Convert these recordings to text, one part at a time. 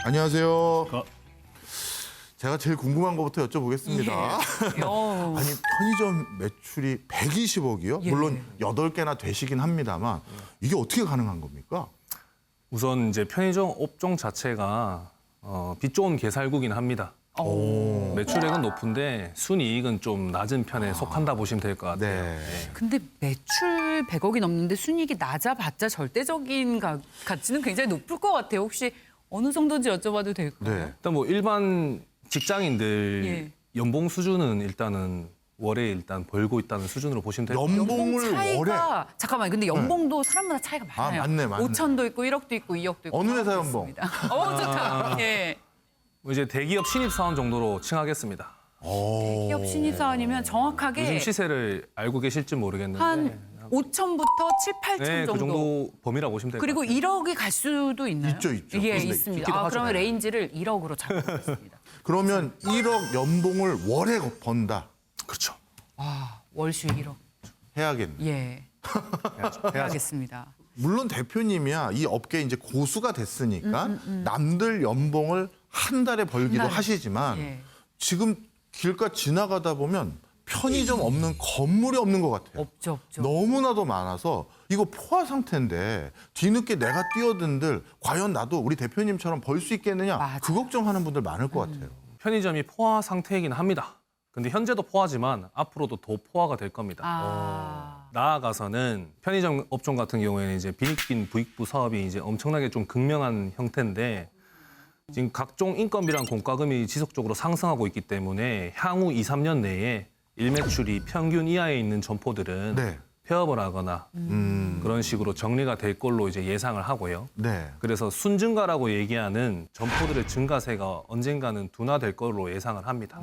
안녕하세요. 어. 제가 제일 궁금한 것부터 여쭤보겠습니다. 예. 아니 편의점 매출이 120억이요? 예. 물론 8개나 되시긴 합니다만 이게 어떻게 가능한 겁니까? 우선 이제 편의점 업종 자체가 빛 좋은 개살구긴 합니다. 매출액은 높은데 순이익은 좀 낮은 편에 속한다 보시면 될 것 같아요. 네. 네. 근데 매출 100억이 넘는데 순이익이 낮아봤자 절대적인 가치는 굉장히 높을 것 같아요. 혹시 어느 정도인지 여쭤봐도 될까요? 네. 일단 뭐 일반 직장인들 예. 연봉 수준은 일단은 월에 일단 벌고 있다는 수준으로 보시면 될 것 같아요. 연봉 연봉을 차이가 월에 잠깐만 근데 연봉도 사람마다 차이가 많아요. 맞네. 5천도 있고 1억도 있고 2억도 있고. 어느 회사 연봉? 좋다. 예. 뭐 이제 대기업 신입사원 정도로 칭하겠습니다. 기업 신입사원이면 정확하게 요즘 시세를 알고 계실지 모르겠는데 한 5천부터 7, 8천 네, 정도. 그 정도 범위라 보시면 될 것 그리고 같아요. 1억이 갈 수도 있나요? 있죠. 예, 그런데 있습니다. 있기도 하죠. 그러면 레인지를 1억으로 잡고 있습니다. 그러면 1억 연봉을 월에 번다 그렇죠. 월수 1억. 해야겠네. 예. 해야죠. 해야겠습니다. 물론 대표님이야 이 업계에 이제 고수가 됐으니까 남들 연봉을 한 달에 벌기도 한 달에. 하시지만 예. 지금 길가 지나가다 보면 편의점 없는 건물이 없는 것 같아요. 없죠. 너무나도 많아서 이거 포화 상태인데 뒤늦게 내가 뛰어든들 과연 나도 우리 대표님처럼 벌 수 있겠느냐 맞아요. 그 걱정하는 분들 많을 것 같아요. 편의점이 포화 상태이긴 합니다. 근데 현재도 포화지만 앞으로도 더 포화가 될 겁니다. 나아가서는 편의점 업종 같은 경우에는 이제 빈익빈 부익부 사업이 이제 엄청나게 좀 극명한 형태인데 지금 각종 인건비랑 공과금이 지속적으로 상승하고 있기 때문에 향후 2, 3년 내에 일매출이 평균 이하에 있는 점포들은 네. 폐업을 하거나 그런 식으로 정리가 될 걸로 이제 예상을 하고요. 네. 그래서 순증가라고 얘기하는 점포들의 증가세가 언젠가는 둔화될 걸로 예상을 합니다.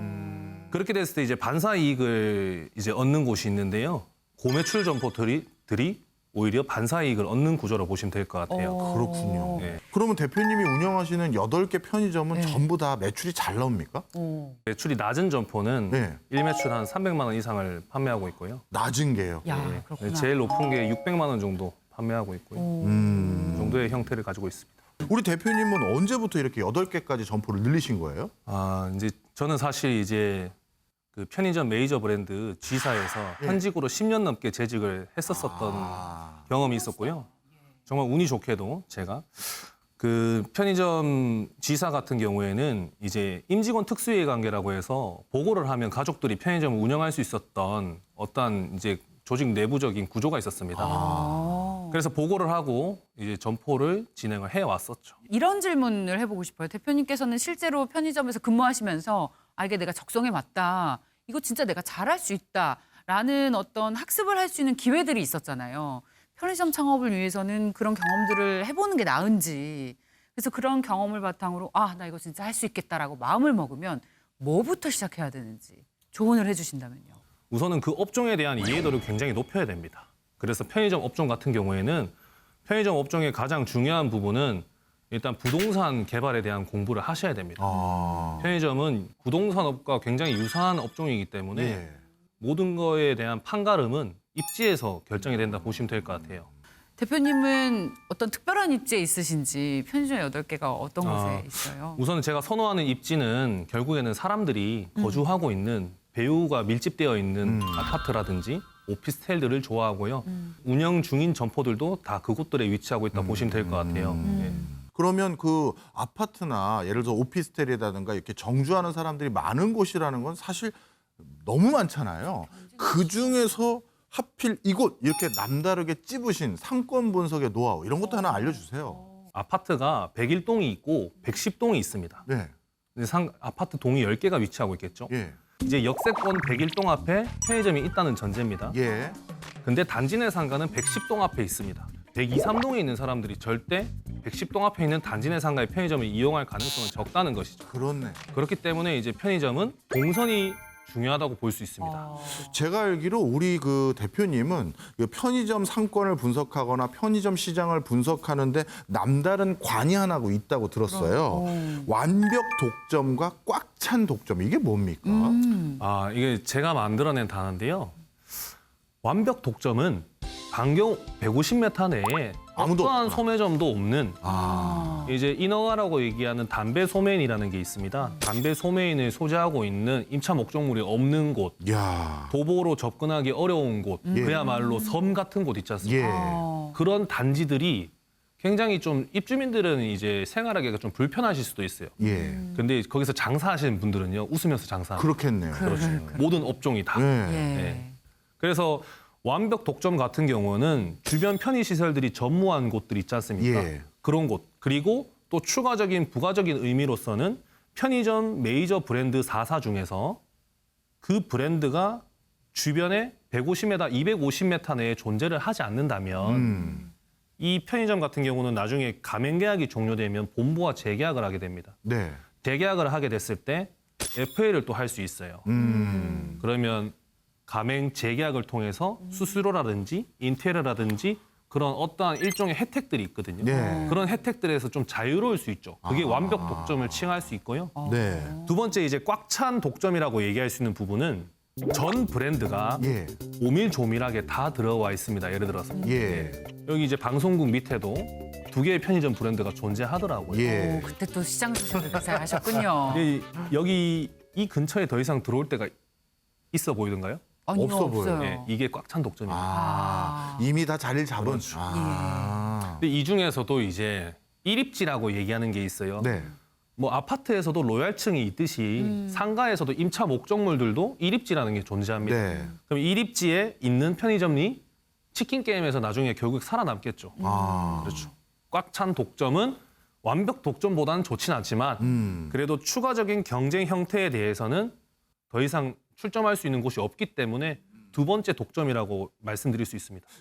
그렇게 됐을 때 이제 반사 이익을 이제 얻는 곳이 있는데요. 고매출 점포들이 오히려 반사 이익을 얻는 구조로 보시면 될 것 같아요. 그렇군요. 네. 그러면 대표님이 운영하시는 8개 편의점은 전부 다 매출이 잘 나옵니까? 매출이 낮은 점포는 네. 일매출 한 300만 원 이상을 판매하고 있고요. 낮은 게요. 야, 네. 그렇구나. 제일 높은 게 600만 원 정도 판매하고 있고요. 그 정도의 형태를 가지고 있습니다. 우리 대표님은 언제부터 이렇게 8개까지 점포를 늘리신 거예요? 이제 저는 사실 이제 그 편의점 메이저 브랜드 G사에서 현직으로 10년 넘게 재직을 했었던 경험이 있었고요. 정말 운이 좋게도 제가 그 편의점 G사 같은 경우에는 이제 임직원 특수이해 관계라고 해서 보고를 하면 가족들이 편의점을 운영할 수 있었던 어떤 이제 조직 내부적인 구조가 있었습니다. 그래서 보고를 하고 이제 점포를 진행을 해 왔었죠. 이런 질문을 해보고 싶어요. 대표님께서는 실제로 편의점에서 근무하시면서 이게 내가 적성에 맞다. 이거 진짜 내가 잘할 수 있다라는 어떤 학습을 할 수 있는 기회들이 있었잖아요. 편의점 창업을 위해서는 그런 경험들을 해보는 게 나은지. 그래서 그런 경험을 바탕으로 나 이거 진짜 할 수 있겠다라고 마음을 먹으면 뭐부터 시작해야 되는지 조언을 해주신다면요. 우선은 그 업종에 대한 이해도를 굉장히 높여야 됩니다. 그래서 편의점 업종 같은 경우에는 편의점 업종의 가장 중요한 부분은 일단 부동산 개발에 대한 공부를 하셔야 됩니다. 편의점은 부동산업과 굉장히 유사한 업종이기 때문에 예. 모든 거에 대한 판가름은 입지에서 결정이 된다 보시면 될 것 같아요. 대표님은 어떤 특별한 입지에 있으신지 편의점 8개가 어떤 곳에 있어요? 우선 제가 선호하는 입지는 결국에는 사람들이 거주하고 있는 배후가 밀집되어 있는 아파트라든지 오피스텔들을 좋아하고요. 운영 중인 점포들도 다 그곳들에 위치하고 있다 보시면 될 것 같아요. 예. 그러면 그 아파트나 예를 들어 오피스텔이라든가 이렇게 정주하는 사람들이 많은 곳이라는 건 사실 너무 많잖아요. 그 중에서 하필 이곳 이렇게 남다르게 찝으신 상권 분석의 노하우 이런 것도 하나 알려주세요. 아파트가 101동이 있고 110동이 있습니다. 네. 근데 아파트 동이 10개가 위치하고 있겠죠. 예. 이제 역세권 101동 앞에 편의점이 있다는 전제입니다. 예. 근데 단지 내 상가는 110동 앞에 있습니다. 123동에 있는 사람들이 절대 110동 앞에 있는 단지 내 상가의 편의점을 이용할 가능성은 적다는 것이죠. 그렇네. 그렇기 때문에 이제 편의점은 동선이 중요하다고 볼 수 있습니다. 제가 알기로 우리 그 대표님은 그 편의점 상권을 분석하거나 편의점 시장을 분석하는데 남다른 관이 하나 있다고 들었어요. 완벽 독점과 꽉 찬 독점 이게 뭡니까? 이게 제가 만들어낸 단어인데요. 완벽 독점은 반경 150m 내에 아무도 어떠한 없구나. 소매점도 없는 이제 인허가라고 얘기하는 담배 소매인이라는 게 있습니다. 담배 소매인을 소재하고 있는 임차 목적물이 없는 곳, 야. 도보로 접근하기 어려운 곳, 예. 그야말로 섬 같은 곳 있지 않습니까? 예. 그런 단지들이 굉장히 좀 입주민들은 이제 생활하기가 좀 불편하실 수도 있어요. 예. 근데 거기서 장사하시는 분들은요, 웃으면서 장사하는 그렇겠네요. 그렇죠. 모든 업종이 다. 예. 네. 그래서 완벽 독점 같은 경우는 주변 편의시설들이 전무한 곳들 있지 않습니까? 예. 그런 곳. 그리고 또 추가적인 부가적인 의미로서는 편의점 메이저 브랜드 4사 중에서 그 브랜드가 주변에 150m, 250m 내에 존재를 하지 않는다면 이 편의점 같은 경우는 나중에 가맹 계약이 종료되면 본부와 재계약을 하게 됩니다. 네. 재계약을 하게 됐을 때 FA를 또 할 수 있어요. 그러면 가맹 재계약을 통해서 수수료라든지 인테리어라든지 그런 어떠한 일종의 혜택들이 있거든요. 네. 그런 혜택들에서 좀 자유로울 수 있죠. 그게 완벽 독점을 칭할 수 있고요. 네. 두 번째 이제 꽉 찬 독점이라고 얘기할 수 있는 부분은 전 브랜드가 예. 오밀조밀하게 다 들어와 있습니다. 예를 들어서 예. 여기 이제 방송국 밑에도 2개의 편의점 브랜드가 존재하더라고요. 예. 그때 또 시장 조사를 잘 하셨군요. 여기 이 근처에 더 이상 들어올 데가 있어 보이던가요? 아니요, 없어 보여요. 없어요. 네, 이게 꽉 찬 독점입니다. 이미 다 자리를 잡은. 그렇죠. 아. 근데 이 중에서도 이제 일입지라고 얘기하는 게 있어요. 네. 뭐 아파트에서도 로얄층이 있듯이 상가에서도 임차 목적물들도 일입지라는 게 존재합니다. 네. 그럼 일입지에 있는 편의점이 치킨 게임에서 나중에 결국 살아남겠죠. 아. 그렇죠. 꽉 찬 독점은 완벽 독점보다는 좋진 않지만 그래도 추가적인 경쟁 형태에 대해서는 더 이상 출점할 수 있는 곳이 없기 때문에 두 번째 독점이라고 말씀드릴 수 있습니다.